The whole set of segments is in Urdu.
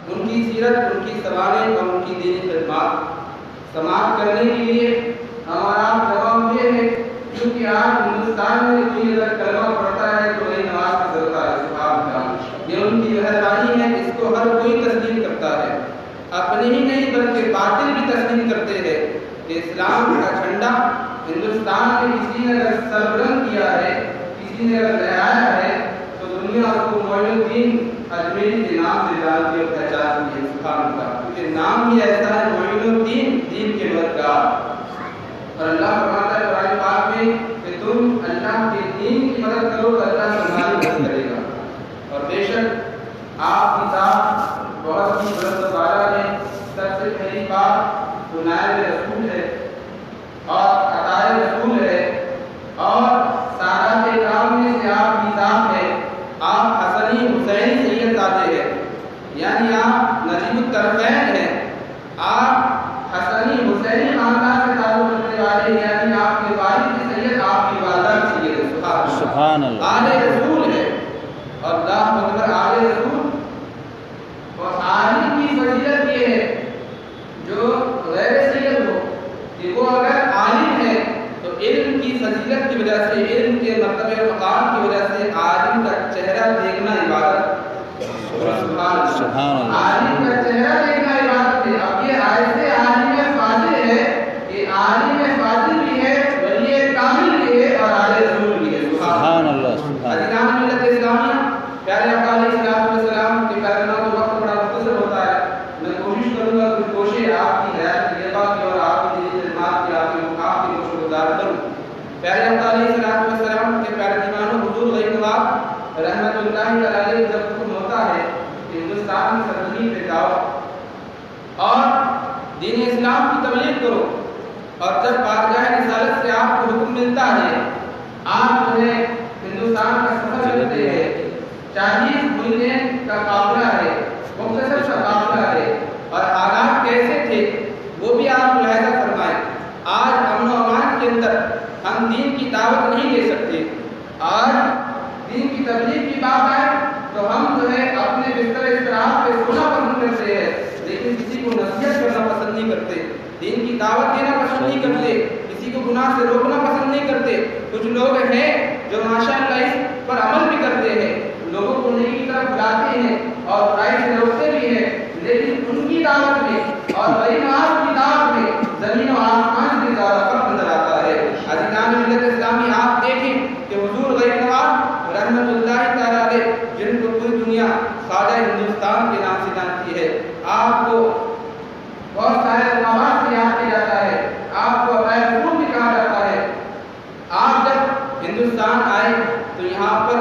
ان کی سیرت، ان کی سوانح اور ان کی دینی خدمات سماعت کرنے کے لیے ہمارا جمع ہوئے ہیں، کیونکہ آج ہندوستان میں کوئی اگر کلمہ پڑھتا ہے تو وہی نماز گزرتا ہے۔ سبحان اللہ، یہ ان کی مہربانی ہے، اس کو ہر کوئی تسلیم کرتا ہے، اپنے ہی نہیں بلکہ باطل بھی تسلیم کرتے ہیں کہ اسلام کا جھنڈا ہندوستان میں کسی نے اگر سربلند کیا ہے، کسی نے اگر لہرایا ہے تو دنیا اس کو معین الدین اجمیری کے نام سے جانتی اور پہچانتی ہے۔ سبحان اللہ، کیونکہ نام ہی ایسا ہے معین الدین، دین کے مددگار۔ اور اللہ فرماتا ہے قرآن پاک میں کہ تم اللہ کے دین کی مدد کرو تو اللہ تمہاری مدد کرے گا۔ اور بے شک آپ کی ذات بہت ہی بلند و بالا ہے، سب سے پہلی بات تو نائب رسول ہے اور عطائے رسول ہے، اور سادات کرام میں سے آپ کی ذات ہے، آپ حسنی حسینی سید زادے ہیں، یعنی آپ نجیب الطرفین ہیں، آپ حسنی حسینی خاندان سے تعلق رکھنے والے ہیں، یعنی آپ کے والد کی سید آپ کی والدہ کی سید ہے۔ سبحان اللہ، آل رسول ہے، اور اللہ اکبر، آل رسول۔ اور عالم کی فضیلت یہ ہے جو غیر سید ہو کہ وہ اگر عالم ہے تو علم کی فضیلت کی وجہ سے، علم کے مرتبہ و مقام کی وجہ سے عالم کا چہرہ دیکھنا عبادت۔ سبحان اللہ، عالم کا چہرہ دیکھنا عبادت ہے۔ اب یہ ایسے عالم فاضل ہے کہ عالم فاضل بھی ہے، ولی کامل بھی ہے، اور عالم رسول بھی ہے۔ سبحان اللہ۔ عزیزان ملت اسلامیہ، پیارے آقا علیہ السلام کے پیغام کا وقت بڑا مختصر ہوتا ہے، میں کوشش کروں گا کہ کوشش آپ کی ہدایت کی اور آپ کی دینی خدمات کی، آپ کے مقام کی کوشش گزار کروں۔ پیارے آقا علیہ السلام کے پیارے دیوانوں، حضور غیب نواز رحمت اللہ علیہ جب حکم ہوتا ہے کہ ہندوستان کی سرزمین پہ جاؤ اور دین اسلام کی تبلیغ کرو، اور جب بارگاہ رسالت سے آپ کو حکم ملتا ہے، آپ جو ہے ہندوستان کا سفر کرتے ہیں، 40 مہینے کا قافلہ ہے، مختصر سا قافلہ ہے، اور حالات کیسے تھے وہ بھی آپ ملاحظہ فرمائیں۔ آج امن و امان کے اندر ہم دین کی دعوت نہیں دے سکتے، آج دین کی تبلیغ کی بات آئے تو ہم جو ہے اپنے بستر استراحت پہ سونا پسند کرتے ہیں، لیکن کسی کو نصیحت کرنا پسند نہیں کرتے، دین کی دعوت دینا پسند نہیں کرتے، کسی کو گناہ سے روکنا پسند نہیں کرتے۔ کچھ لوگ ہیں جو ماشاءاللہ اس پر عمل بھی کرتے ہیں، لوگوں کو نیکی کی طرف بلاتے ہیں اور برائی سے روکتے بھی ہیں، لیکن ان کی دعوت میں اور غیب نواز کی دعوت میں زمین و آسمان سے زیادہ فرق نظر آتا ہے۔ عزیزان ملت اسلامی، آپ دیکھیں کہ حضور غیب نواز رحمت اللہ تعالیٰ علیہ، جن کو پوری دنیا خواجہ ہندوستان کے نام سے جانتی ہے، آپ کو بہت سارے مقامات سے یاد کیا جاتا ہے، آپ کو عطائے رسول بھی کہا جاتا ہے۔ آپ جب ہندوستان آئے تو یہاں پر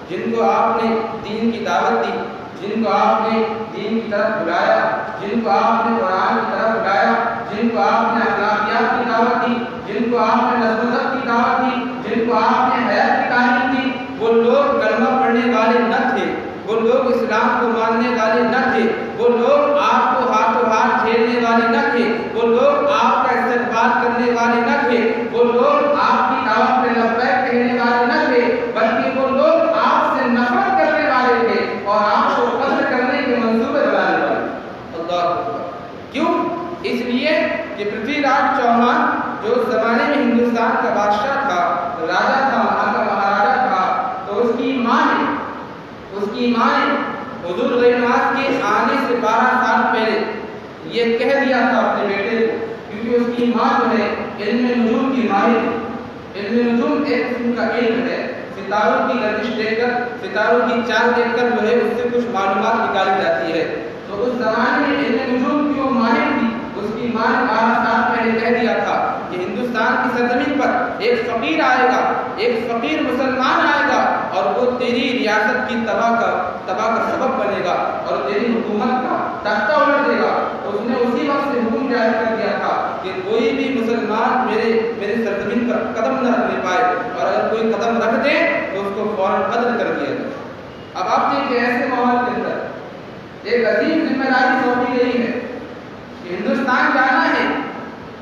جن کو آپ نے دین کی دعوت دی، جن کو آپ نے دین کی طرف بلایا، جن کو آپ نے قرآن کی طرف بلایا، جن کو آپ نے اخلاقیات کی دعوت دی، جن کو آپ نے نظم و ضبط کی دعوت دی، جن کو آپ نے حیات کی تعلیم دی، وہ لوگ کلمہ پڑھنے والے نہ تھے، وہ لوگ اسلام کو ماننے والے نہ تھے، وہ لوگ آپ کو ہاتھوں ہاتھ کھیلنے والے نہ تھے، وہ لوگ آپ کا استقبال کرنے والے نہ تھے، وہ لوگ آپ کی دعوت پہ لبیک کہنے والے نہ تھے، بلکہ وہ لوگ آپ سے نفرت کرنے والے تھے اور آپ کو قتل کرنے کے منصوبے بنانے والے۔ اللہ اکبر۔ کیوں؟ اس لیے کہ پرتھوی راج چوہان جو اس زمانے میں ہندوستان کا بادشاہ تھا، راجا تھا، وہاں کا مہاراجا تھا، تو اس کی ماں نے حضور غیب نواز کے آنے سے 12 سال پہلے یہ کہہ دیا تھا اپنے بیٹے کو، کیونکہ اس کی ماں جو ہے علم نجوم کی ماہر، علم نجوم ایک قسم کا علم ہے، ستاروں کی گردش دیکھ کر، ستاروں کی چال دیکھ کر جو ہے اس سے کچھ معلومات نکالی جاتی ہے۔ تو اس زمانے میں علم نجوم کی وہ ماہر تھی، اس کی ماں نے 12 سال پہلے کہہ دیا تھا کہ ہندوستان کی سرزمین پر ایک فقیر آئے گا، ایک فقیر مسلمان آئے گا، اور وہ تیری ریاست کی تباہ کا سبب بنے گا اور تیری حکومت کا تختہ الٹ دے گا۔ تو اس نے اسی وقت سے حکم جاری کر دیا تھا کہ کوئی بھی مسلمان میرے سرزمین پر قدم نہ رکھنے پائے، اور اگر کوئی قدم رکھ دے تو اس کو فوراً قتل کر دیا جائے۔ اب آپ دیکھیں ایسے ماحول کے اندر ایک عظیم ذمہ داری سونپی گئی ہے کہ ہندوستان جانا ہے،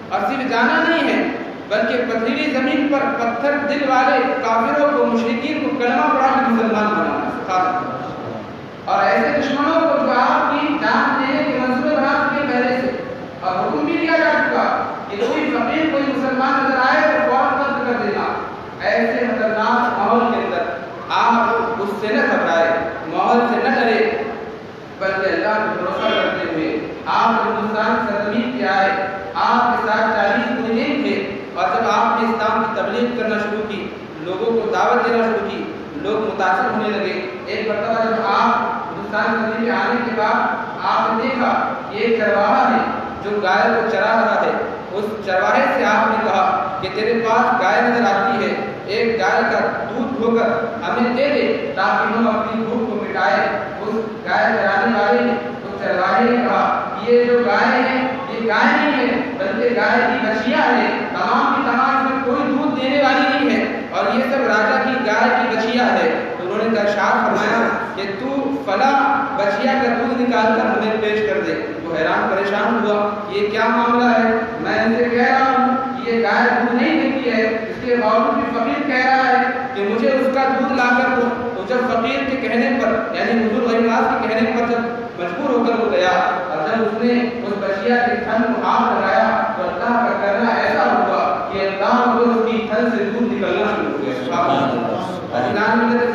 اور صرف جانا نہیں ہے بلکہ پتھریلی زمین پر پتھر دل والے کافروں کو، مشرکین کو کلمہ پڑھا کے مسلمان بنانا، اور ایسے دشمنوں کو جو آپ کی جان آپ ہندوستان سرزمین پہ آئے، آپ کے ساتھ 40 مہینے تھے، اور جب آپ نے اسلام کی تبلیغ کرنا شروع کی، لوگوں کو دعوت دینا شروع کی، لوگ متاثر ہونے لگے۔ ایک مرتبہ جب آپ ہندوستان سرزمین پہ آنے کے بعد آپ نے دیکھا کہ ایک چرواہا ہے جو گائے کو چرا رہا ہے، اس چرواہے سے آپ نے کہا کہ تیرے پاس گائے نظر آتی ہے، ایک گائے کا دودھ دھو کر ہمیں دے دے تاکہ ہم اپنی بھوک کو مٹائے۔ اس گائے چرانے والے نے، اس چرواہے نے کہا یہ جو گائے ہے یہ گائے نہیں ہے بلکہ گائے کی بچیاں ہے، تمام کی تمام اس میں کوئی دودھ دینے والی نہیں ہے، اور یہ سب راجا کی گائے کی بچیاں ہے۔ تو انہوں نے ارشاد فرمایا کہ تو فلاں بچیا کا دودھ نکال کر ہمیں پیش کر دے۔ وہ حیران پریشان ہوا، یہ کیا معاملہ ہے؟ میں ان سے کہہ رہا ہوں کہ یہ گائے دودھ نہیں دیتی ہے، اس کے باوجود بھی فقیر کہہ رہا ہے کہ مجھے اس کا دودھ لا کر دو۔ تو جب فقیر کے کہنے پر یعنی حضور غریب نواز کے کہنے پر جب مجبور ہو کر وہ گیا، اور جب اس نے اس بچیا کے تھن کو ہاتھ لگایا تو اللہ کا کرنا ایسا ہوا کہ اللہ کو اس کی تھن سے دودھ نکلنا شروع ہو گیا۔ سبحان اللہ۔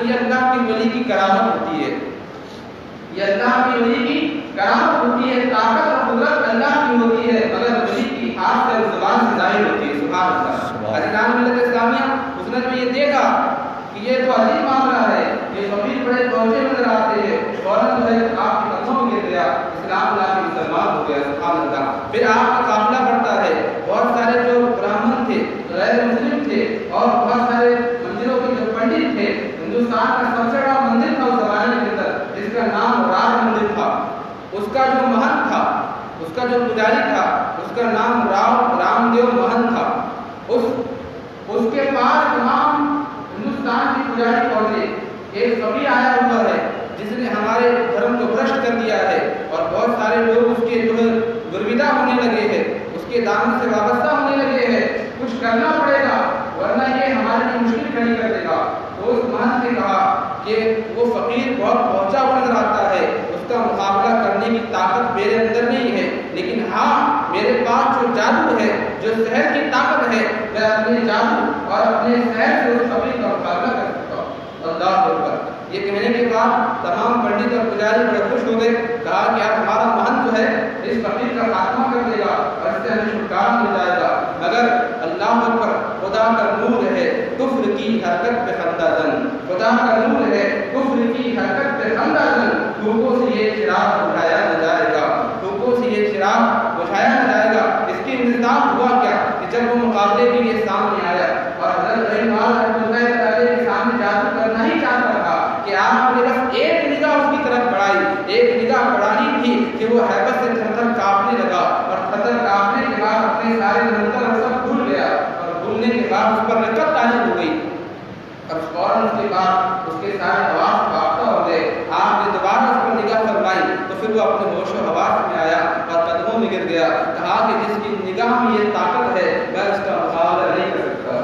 یہ اللہ کی ولی کی کرامت ہوتی ہے، یہ اللہ کی ولی کی کرامت ہوتی ہے، طاقت اور قدرت اللہ کی ہوتی ہے، مگر ولی کی ہاتھ سے اور زبان سے ظاہر ہوتی ہے۔ سبحان اللہ۔ عزیزان ملت اسلامیہ، اس نے جو یہ دیکھا کہ یہ تو عجیب معاملہ ہے، یہ فقیر بڑے پہنچے نظر آتے ہیں، فوراً جو ہے آپ کے قدموں میں گر گیا، اسلام لا کے مسلمان ہو گیا۔ سبحان اللہ۔ پھر آپ کا قافلہ بڑھتا ہے، بہت سارے جو برہمن تھے، غیر مسلم تھے، اور بہت سارے مندروں کے جو پنڈت تھے، ہندوستان کا سب سے بڑا مندر تھا اس زمانے کے اندر جس کا نام راج مندر تھا، اس کا جو مہنت تھا، اس کا جو پجاری تھا، اس کا نام رام دیو مہنت تھا، اس کے پاس تمام ہندوستان کی پجاری پہنچے، ایک فقیر آیا ہوا ہے جس نے ہمارے دھرم کو بھرشٹ کر دیا ہے، اور بہت سارے لوگ اس کے جو ہے گرویدہ ہونے لگے ہیں، اس کے دامن سے وابستہ ہونے لگے ہیں، کچھ کرنا پڑے گا ورنہ یہ ہمارے لیے مشکل کھڑی کر دے گا۔ تو اس مہنت نے کہا کہ وہ فقیر بہت پہنچا ہوا نظر آتا ہے، اس کا مقابلہ کرنے کی طاقت میرے اندر نہیں ہے، لیکن ہاں میرے پاس جو جادو ہے، جو سحر کی طاقت ہے، میں اپنے جادو اور اپنے سحر سے اس فقیر کا مقابلہ کر سکتا ہوں۔ اللہ اکبر۔ یہ کہنے کے بعد تمام پنڈت اور پجاری بڑے خوش ہو گئے، کہا کہ اب ہمارا مہنت جو ہے اس فقیر کا خاتمہ کر دے گا اور اس سے ہمیں چھٹکارا مل جائے گا، مگر اللہ اکبر، خدا کا نور ہے کفر کی حرکت پہ خندہ زن، خدا کا نور ہے کفر کی حرکت پہ خندہ زن، دھوپوں سے یہ چراغ بجھایا نہ جائے گا، دھوپوں سے یہ چراغ بجھایا نہ جائے گا۔ اس کی انتظام ہوا کیا کہ جب وہ مقابلے کے لیے سامنے آیا اور حضرت غریب نواز رحمۃ اللہ علیہ کے سامنے جادو کرنا ہی چاہتا تھا کہ آپ نے بس ایک نگاہ اس کی طرف بڑھائی، ایک نگاہ بڑھانی تھی کہ وہ حیبت سے تھر تھر کانپنے لگا، اور تھر تھر کانپنے کے بعد اپنے سارے منتر اور سب بھول گیا، اور بھولنے کے بعد اس پر رکعت طالب ہو گئی، اور فوراً اس کے بعد اس کے سارے حواس باختہ ہو گئے۔ آپ نے دوبارہ اس پر نگاہ فرمائی تو پھر وہ اپنے ہوش و حواس میں آیا اور قدموں میں گر گیا، کہا کہ جس کی نگاہ میں یہ طاقت ہے میں اس کا مقابلہ نہیں کر سکتا۔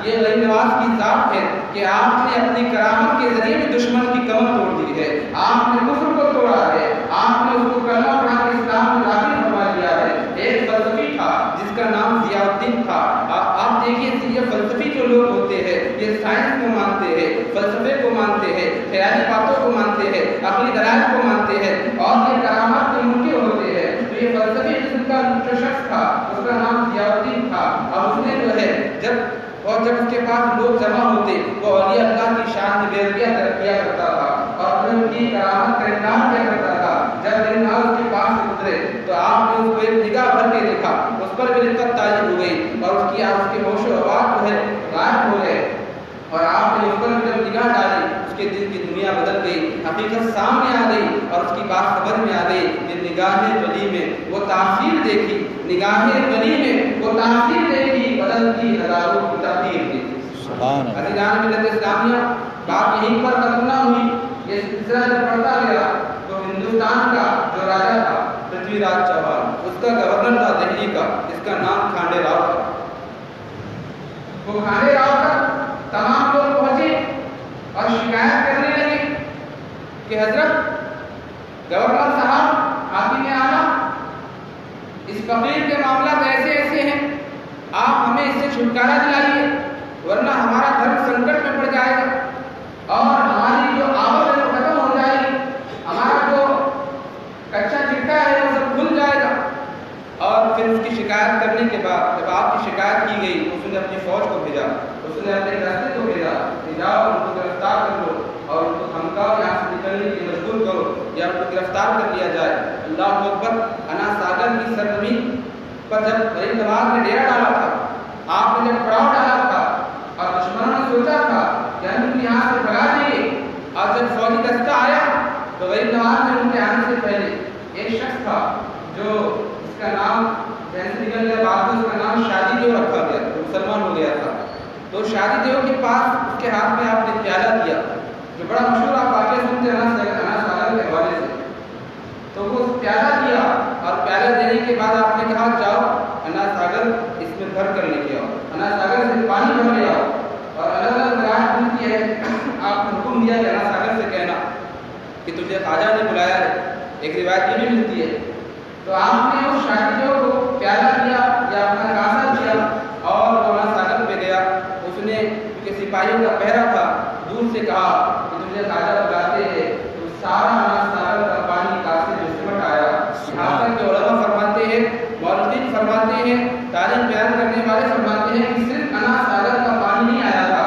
یہ غریب نواز کی ذات ہے کہ آپ نے اپنی کرامت کے ذریعے بھی دشمن کی کمر توڑ دی ہے، آپ نے کفر کو توڑا ہے، آپ نے اس کو کلمہ پڑھا کے اسلام میں داخل فرما دیا ہے۔ ایک فلسفی تھا جس کا نام ضیاء الدین تھا، آپ دیکھیے یہ فلسفی جو لوگ ہوتے ہیں یہ سائنس کو مانتے ہیں، فلسفے کو مانتے ہیں، خیالی باتوں کو مانتے ہیں، عقلی دلائل کو مانتے ہیں، اور یہ کرامات کے منکر ہوتے ہیں۔ تو یہ فلسفی جس کا جو شخص تھا اس کا نام ضیاء الدین تھا، اور اس نے جو ہے جب اس کے پاس لوگ جمع ہوتے وہ اولیاء اللہ کی شان میں بے کیا کرتا تھا اور پھر ان کی کرامت کا اعلان کیا کرتا تھا۔ جب غریب نواز اس کے پاس سے گزرے تو آپ نے اس کو ایک نگاہ بھر کے دیکھا، اس پر بھی رقت طالب ہو گئی، اور اس کے ہوش و حواس جو ہے غائب ہو گئے، اور آپ نے اس پر جب نگاہ ڈالی اس کے دل کی دنیا بدل گئی، حقیقت سامنے آ گئی، اور اس کی بات خبر میں آ گئی کہ نگاہ ولی میں وہ تاثیر دیکھی، نگاہ ولی میں وہ تاثیر دیکھی، بدلتی ہزاروں کی تقدیر دیکھی۔ عزیزان ملت اسلامیہ، بات یہیں پر ختم نہ ہوئی، یہ سلسلہ جب بڑھتا گیا تو ہندوستان کا جو راجا تھا پرتھوی راج چوہان، اس کا گورنر تھا دہلی کا جس کا نام کھانڈے راؤ تھا۔ وہ کھانڈے راؤ تک تمام لوگ پہنچے اور شکایت کرنے لگے کہ حضرت گورنر صاحب حاکم اعلیٰ، اس فقیر کے معاملات ایسے ایسے ہیں، آپ ہمیں اس سے چھٹکارا دلائیے ورنہ ہمارا دھرم سنکٹ میں پڑ جائے گا اور ہماری جو آمد ہے وہ ختم ہو جائے گی، ہمارا جو گرفتار کر لیا جائے۔ اللہ اکبر۔ انا ساگر کی سرزمین پر جب غریب نواز نے ڈیرا ڈالا تھا، آپ نے جب پڑاؤ ڈالا تھا اور دشمنوں نے سوچا تھا کہ ہم ان کو یہاں سے بھگا دیں گے، اور جب فوجی دستہ آیا تو غریب نواز نے ان کے آنے سے پہلے ایک شخص تھا جو اس کا نام جیسے نکل گیا بعد میں اس کا نام شادی دیو رکھا گیا، تو مسلمان ہو گیا تھا۔ تو شادی دیو کے پاس اس کے ہاتھ میں آپ نے پیالہ دیا، جو بڑا مشہور آپ واقعہ سنتے ہیں انا ساگر کے حوالے سے۔ تو وہ پیالہ دیا اور پیالہ دینے کے بعد آپ نے کہا جاؤ انا ساگر اس میں بھر کر لے کے آؤ، انا ساگر سے پانی بھر لے آؤ، اور الگ الگ روایت ملتی ہے، آپ نے حکم دیا کہ انا ساگر سے کہنا کہ تجھے خواجہ نے بلایا ہے، ایک روایت یہ بھی ملتی ہے۔ تو آپ نے اس شاگردوں کو پیالہ دیا یا اپنا کاسا دیا اور وہ انا ساگر پہ گیا۔ اس نے کیونکہ سپاہیوں کا پہرا تھا، دور سے کہا کہ تجھے خواجہ بلاتے ہیں، تو سارا انا ساگر کا پانی کاسے میں سمٹ آیا۔ یہاں تک کہ علماء فرماتے ہیں، مولوین فرماتے ہیں، تاریخ بیان کرنے والے فرماتے ہیں کہ صرف انا ساگر کا پانی نہیں آیا تھا،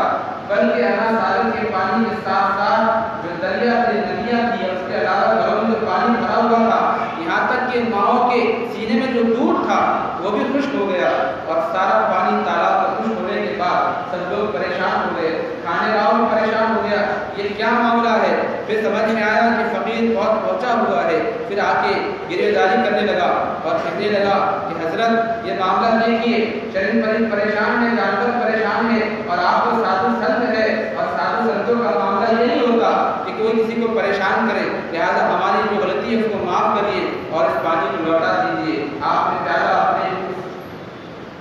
بلکہ انا ساگر کے پانی کے ساتھ ساتھ جو دریا تھے، ندیاں تھی، اس کے علاوہ گھروں میں جو پانی بھرا ہوا تھا، یہاں تک کہ ماؤں کے سینے میں جو دودھ تھا وہ بھی خشک ہو گیا، اور سارا پانی تالاب کا خشک ہونے کے بعد سب لوگ پریشان ہو گئے، کھانے والا پریشان ہو گیا، یہ کیا معاملہ ہے؟ پھر سمجھ میں آیا کہ فقیر بہت پہنچا ہوا ہے، پھر آ کے گریہ داری کرنے لگا اور کہنے لگا کہ حضرت یہ معاملہ دیکھیے، چرند پرند پریشان ہے، جانور پریشان ہے، اور آپ کو سادھو سنت ہے، اور سادھو سنتوں کا معاملہ یہ نہیں ہوتا کہ کوئی کسی کو پریشان کرے، لہٰذا ہماری جو غلطی ہے اس کو معاف کریے اور اس پانی کو لوٹا دیجیے۔ آپ نے پیالہ اپنے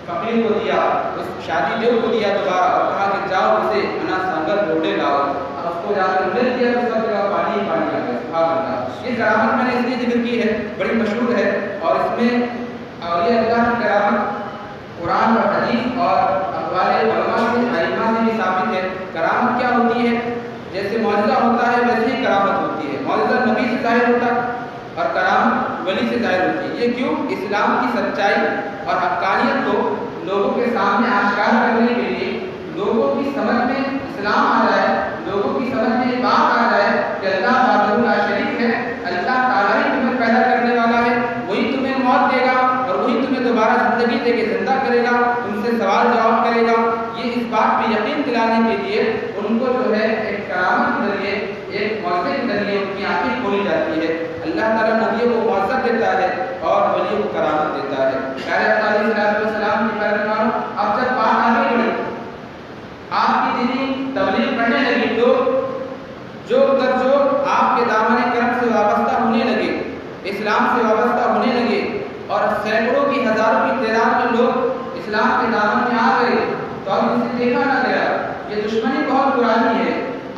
فقیر کو دیا، اس شادی دیو کو دیا دوبارہ، اور کہا کہ جاؤ اسے انا ساگر لوٹے لاؤ، اور اس کو جا کر لے دیا تو سب جگہ پانی ہی پانی آ گیا۔ سبحان اللہ۔ یہ کرامت میں نے اس لیے ذکر کی ہے، بڑی مشہور ہے، اور اس میں اولیاء اللہ کی کرامت قرآن اور حدیث اور اقوال علماء سے ائمہ سے بھی ثابت ہے۔ کرامت کیا ہوتی ہے؟ جیسے معجزہ ہوتا ہے ویسے ہی کرامت ہوتی ہے۔ معجزہ نبی سے ظاہر ہوتا ہے اور کرامت ولی سے ظاہر ہوتی ہے۔ یہ کیوں؟ اسلام کی سچائی اور حقانیت کو لوگوں کے سامنے آشکار کرنے کے لیے، لوگوں کی سمجھ میں اسلام آ جائے، لوگوں کی سمجھ میں یہ بات آ جائے کہ اللہ وحدہ لا شریک ہے، اللہ تعالیٰ ہی تمہیں پیدا کرنے والا ہے، وہی تمہیں موت دے گا اور وہی تمہیں دوبارہ زندگی دے کے زندہ کرے گا، تم سے سوال جواب کرے گا۔ یہ اس بات پہ یقین دلانے کے لیے ان کو جو ہے ایک کرامت کے ذریعے، ایک معجزے کے ذریعے ان کی آنکھیں کھولی جاتی ہے۔ اللہ تعالیٰ نبیوں کو معجزہ دیتا ہے اور ولیوں کو کرامت دیتا ہے۔ پیارے آقا علیہ السلام کی پیروکاروں، اب جب بات آگے بڑھی، آپ کی دینی تبلیغ بڑھنے لگی، جو آپ کے دامن کرم سے وابستہ ہونے لگے، اسلام سے وابستہ ہونے لگے، اور سینکڑوں کی ہزاروں کی تعداد میں لوگ اسلام کے دامن میں آ گئے، تو اب اسے دیکھا نہ گیا۔ یہ دشمنی بہت پرانی ہے،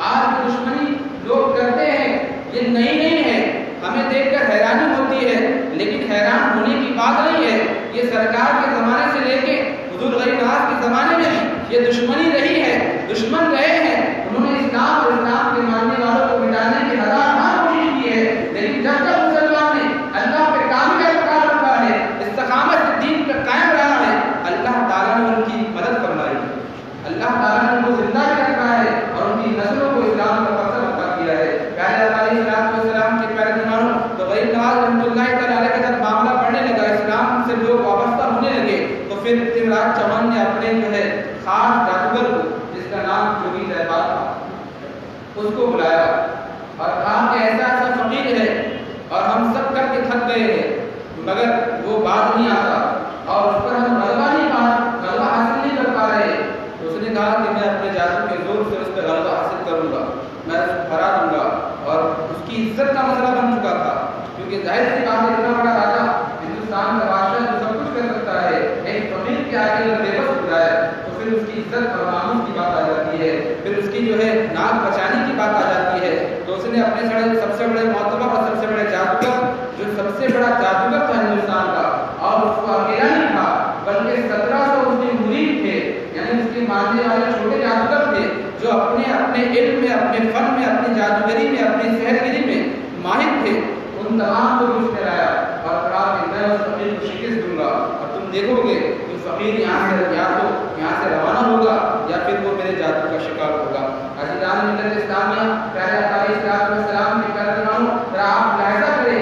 آج کی دشمنی لوگ کرتے ہیں، یہ نئی نہیں ہے، ہمیں دیکھ کر حیرانی ہوتی ہے، لیکن حیران ہونے کی بات نہیں ہے۔ یہ سرکار کے زمانے سے لے کے حضور غریب نواز کے زمانے میں یہ دشمنی رہی ہے، دشمن رہے ہیں، انہوں نے اسلام اور اسلام کے ماننے والوں کو مٹانے کی ہزار بار کوشش کی ہے، لیکن جب تک مسلمان نے اللہ پہ کامل اعتقاد رکھا ہے، استقامت دین پہ قائم رہا ہے، اللہ تعالیٰ نے ان کی مدد فرمائی ہے، اللہ تعالیٰ نے ان کو زندہ بھی رکھا ہے اور ان کی نسلوں کو اسلام کا فضل عطا کیا ہے۔ پیارے آقا علیہ السلام کے پیارے دیناروں، تو غریب نواز رحمۃ اللہ تعالیٰ علیہ کے ساتھ معاملہ بڑھنے لگا، اسلام سے لوگ وابستہ ہونے لگے، تو پھر تمراج چمن نے اپنے جو ہے خاص جادوگر کو، جس کا نام جوگی جہباز تھا، اس کو بلایا اور کہا کہ ایسا ایسا فقیر ہے اور ہم سب کر کے تھک گئے ہیں، مگر وہ بات نہیں آتا اور اس پر ہم غلبہ حاصل نہیں کر پا رہے۔ تو اس نے کہا کہ میں اپنے جادو کے زور سے اس پہ غلبہ حاصل کروں گا، میں اس کو ہرا دوں گا، اور اس کی عزت کا مسئلہ بن چکا تھا، کیونکہ ظاہر سی بات ہے اتنا بڑا راجا، ہندوستان کا بادشاہ جو سب کچھ کر سکتا ہے، ایک فقیر کے آگے اگر بے بس ہو جائے تو پھر اس کی عزت اور ناموس کی بات آ جاتی ہے، پھر اس کی جو ہے ناک بچانے کی بات آ جاتی ہے۔ تو اس نے اپنے سب سے بڑے معتبر اور سب سے بڑے جادوگر، جو سب سے بڑا جادوگر تھا ہندوستان کا، اور اس کو اکیلا نہیں تھا بلکہ 1700 اس کے مرید تھے، یعنی اس کے ماننے والے چھوٹے جادوگر تھے، جو اپنے علم میں، اپنے فن میں، اپنی جادوگری میں، اپنی سحر گری میں ماہر تھے، ان تمام کو بھی اس نے لایا اور کہا کہ میں اس فقیر کو شکست دوں گا، اور تم دیکھو گے کہ فقیر یہاں سے روانہ ہوگا یا پھر وہ میرے جادو کا شکار ہوگا۔ عزیزان ملت اسلامیہ، پیارے آقا علیہ السلام کے پیارے دیناروں، ذرا آپ ملاحظہ کریں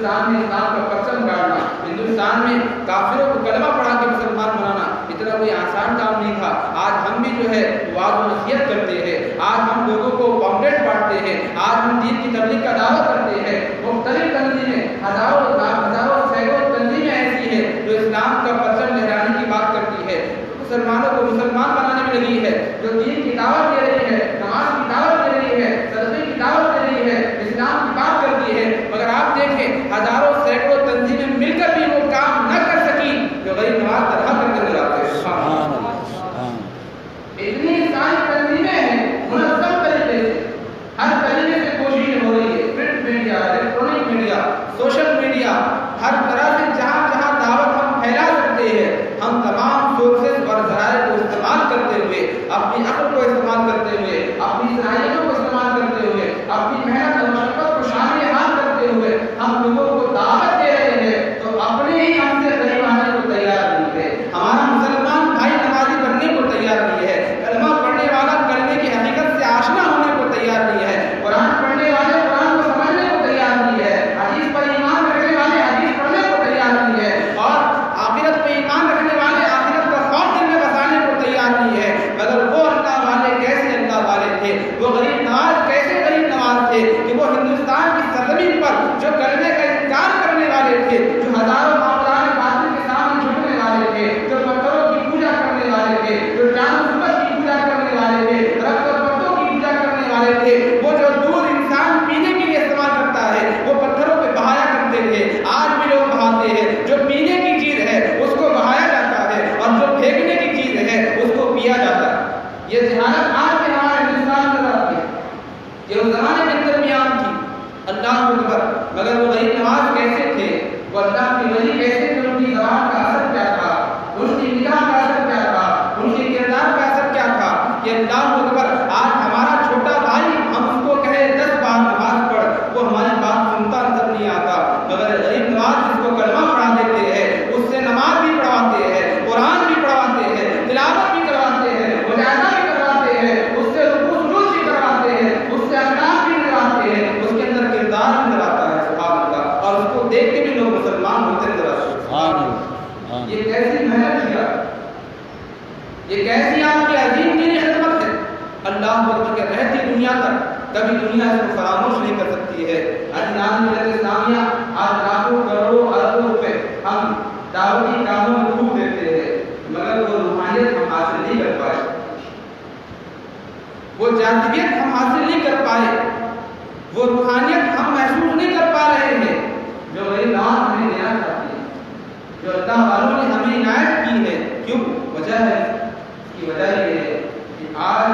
ہندوستان میں اسلام کا پرچم گاڑنا، ہندوستان میں کافروں کو کلمہ پڑھا کے مسلمان بنانا اتنا کوئی آسان کام نہیں تھا۔ آج ہم بھی جو ہے وعظ و نصیحت کرتے ہیں، آج ہم لوگوں کو پمفلیٹ بانٹتے ہیں، آج ہم دین کی تبلیغ کا دعوت کرتے ہیں۔ مختلف تنظیمیں، ہزاروں سینکڑوں تنظیمیں ایسی ہیں جو اسلام کا پرچم لہرانے کی بات کرتی ہے، مسلمانوں کو مسلمان بنانے میں لگی ہے، جو دین کی دعوت دے رہی ہے، نماز کی دعوت دے رہی ہے، صدقے کی دعوت دے رہی ہے، اسلام کی بات کرتی ہے، مگر آپ دیکھیں ہزاروں سینکڑوں تنظیمیں مل کر بھی وہ کام نہ کر سکی جو غریب نواز تنہا کر کے لگاتے ہیں۔ اتنی ساری تنظیمیں ہیں منظم طریقے سے، ہر طریقے سے کوشش ہو رہی ہے، print media, electronic media, social media, ہر طرح سے جہاں جہاں دعوت ہم پھیلا سکتے ہیں، ہم تمام سورسز اور ذرائع کو استعمال کرتے ہوئے، اپنی عقل کو استعمال کرتے ہوئے، اپنی صلاحیتوں کو استعمال کرتے ہوئے، اپنی محنت اور مشقت کو شامل حال کرتے ہوئے ہم لوگوں کو دعوت دے رہے ہیں، تو اپنے ہی ہم سے قریب آنے کو تیار نہیں ہے۔ ہمارا مسلمان بھائی نمازی بننے کو تیار نہیں ہے، کلمہ پڑھنے والا کلمے کی حقیقت سے آشنا ہونے کو تیار نہیں ہے، قرآن پڑھنے والے قرآن کو سمجھنے کو تیار نہیں ہے، حدیث پر ایمان رکھنے والے حدیث پڑھنے کو تیار نہیں ہے، اور آخرت پہ ایمان رکھنے والے آخرت کا خوف دل میں بسانے کو تیار نہیں ہے۔ مگر وہ اللہ والے کیسے اللہ والے تھے، وہ غریب نواز کیسے غریب نواز تھے کہ وہ ہندوستان کی سرزمین پر جو کلمے کا انکار کرنے والے تھے، جو ہزاروں معبودان باطل کے سامنے جھکنے والے تھے، جو پتھروں کی پوجا کرنے والے تھے، جو چاند سورج کی پوجا کرنے والے تھے، درخت اور پتوں کی پوجا کرنے والے تھے، وہ جو دودھ انسان پینے کے لیے استعمال کرتا ہے وہ پتھروں پہ بہایا کرتے تھے، آج بھی لوگ بہاتے ہیں۔ جو پینے کی چیز ہے اس کو بہایا جاتا ہے اور جو پھینکنے کی چیز ہے اس کو پیا جاتا ہے۔ یہ ذہانت آج کے ہمارے ہندوستان میں رہتی ہے، یہ اس زمانے کے درمیان تھی۔ اللہ اکبر، مگر وہ غریب نواز کیسے تھے، وہ اللہ کے ولی کیسے تھے، ان کی زبان کا اثر کیا تھا، ان کی نگاہ کا اثر کیا تھا، ان کے کردار کا اثر کیا تھا کہ اللہ اکبر آج ہمارا چھوٹا بھائی ہم اس کو کہے 10 بار نماز پڑھ، وہ ہماری بات سنتا نظر نہیں آتا، مگر غریب نواز جس کو کلمہ پڑھا دیتے ہیں اس سے نماز بھی پڑھواتے ہیں، قرآن بھی پڑھواتے ہیں، تلاوت بھی کرواتے ہیں، مجاہدہ بھی کرواتے ہیں، اس سے رکوع سجود بھی کرواتے ہیں، اس سے اخلاق بھی کرواتے ہیں، اس کے اندر کردار بھی نظر آتا ہے، سبحان اللہ، اور اس کو دیکھ کے بھی لوگ مسلمان ہوتے نظر آتے ہیں۔ سبحان اللہ، یہ کیسی محنت کیا، یہ کیسی آپ کی عظیم دینی خدمت ہے۔ اللہ اکبر کے رہتی دنیا تک کبھی دنیا اس کو فراموش نہیں کر سکتی ہے۔ عزیزان ملت اسلامیہ، آج لاکھوں کروڑوں اربوں روپے ہم دعوتی کاموں میں پھونک دیتے ہیں، مگر وہ روحانیت ہم حاصل نہیں کر پائے، وہ جاذبیت ہم حاصل نہیں کر پائے، وہ روحانیت ہم محسوس نہیں کر پا رہے ہیں جو غریب نواز ہمیں دینا چاہتے ہیں، جو اللہ والوں نے ہمیں عنایت کی ہے۔ کیوں؟ وجہ ہے، اس کی وجہ یہ ہے کہ آج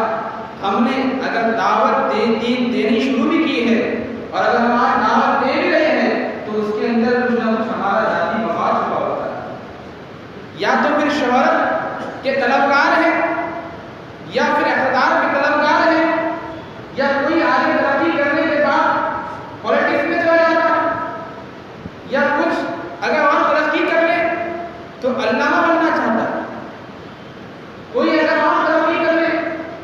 ہم نے اگر دعوت دین دینی شروع بھی کی ہے، اور اگر ہم آج دعوت دے بھی رہے ہیں تو اس کے اندر کچھ نہ کچھ ہمارا ذاتی مفاد چھپا ہوتا ہے، یا تو پھر شہرت کے طلبگار ہیں، یا پھر اقتدار کے طلبگار ہیں، یا کوئی آگے ترقی کرنے کے بعد پولیٹکس میں چلا جاتا ہے، یا کچھ اگر اور ترقی کر لے تو علامہ بننا چاہتا ہے، کوئی اگر اور ترقی کر لے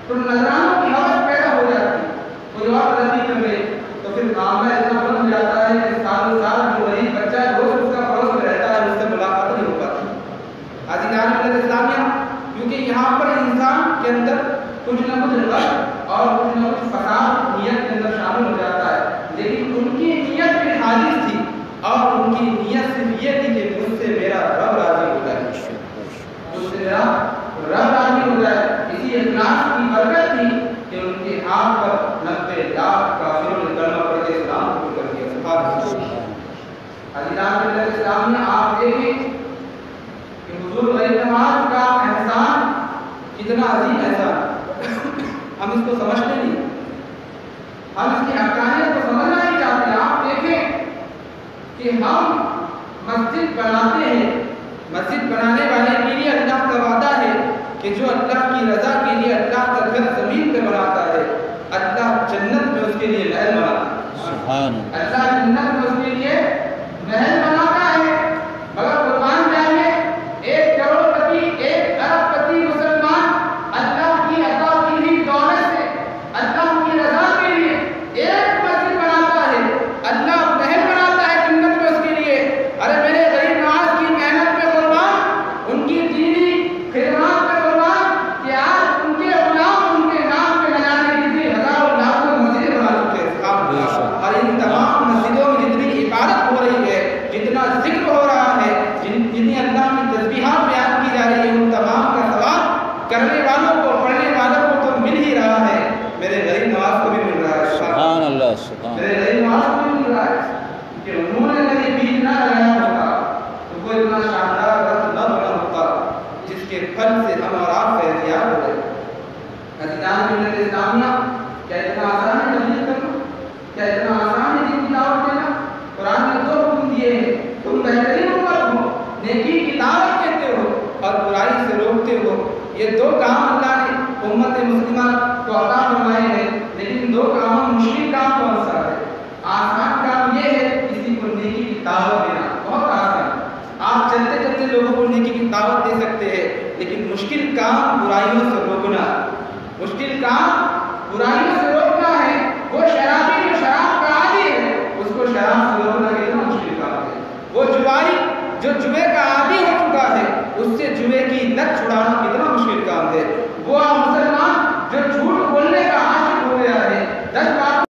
تو نذرانوں کی حوث پیدا ہو جاتی ہے، کوئی اور ترقی کر لے تو پھر معاملہ اتنا بن ہو جاتا ہے کہ سالوں سال جو غریب بچہ ہے روز اس کا پڑوس میں رہتا ہے، اس سے ملاقات نہیں ہو پاتی۔ عزیزان ملت اسلامیہ، کیونکہ یہاں پر انسان کے اندر کچھ نہ کچھ غلط اور کچھ نہ کچھ فساد نیت کے اندر شامل ہو جاتا ہے، لیکن ان کی نیت بھی خالص تھی، اور ان کی نیت صرف یہ تھی کہ مجھ سے میرا رب راضی ہو جائے، مجھ سے میرا رب راضی ہو جائے۔ اسی اخلاص کی برکت تھی کہ ان کے ہاتھ پر 90 لاکھ کافروں نے کلمہ پڑھ کے اسلام قبول کر دیا۔ سبحان اللہ۔ عزیزان ملت اسلامیہ، آپ دیکھیں کہ حضور غریب نواز کا احسان کتنا عظیم احسان، ہم اس کو سمجھتے نہیں، ہم اس کی حقانیت کو سمجھنا نہیں چاہتے۔ آپ دیکھیں کہ ہم مسجد بناتے ہیں، مسجد بنانے والے کے لیے اللہ کا وعدہ ہے کہ جو اللہ کی رضا کے لیے اللہ کا گھر زمین پہ بناتا ہے، اللہ جنت میں اس کے لیے محل بناتا ہے۔ اللہ جنت میں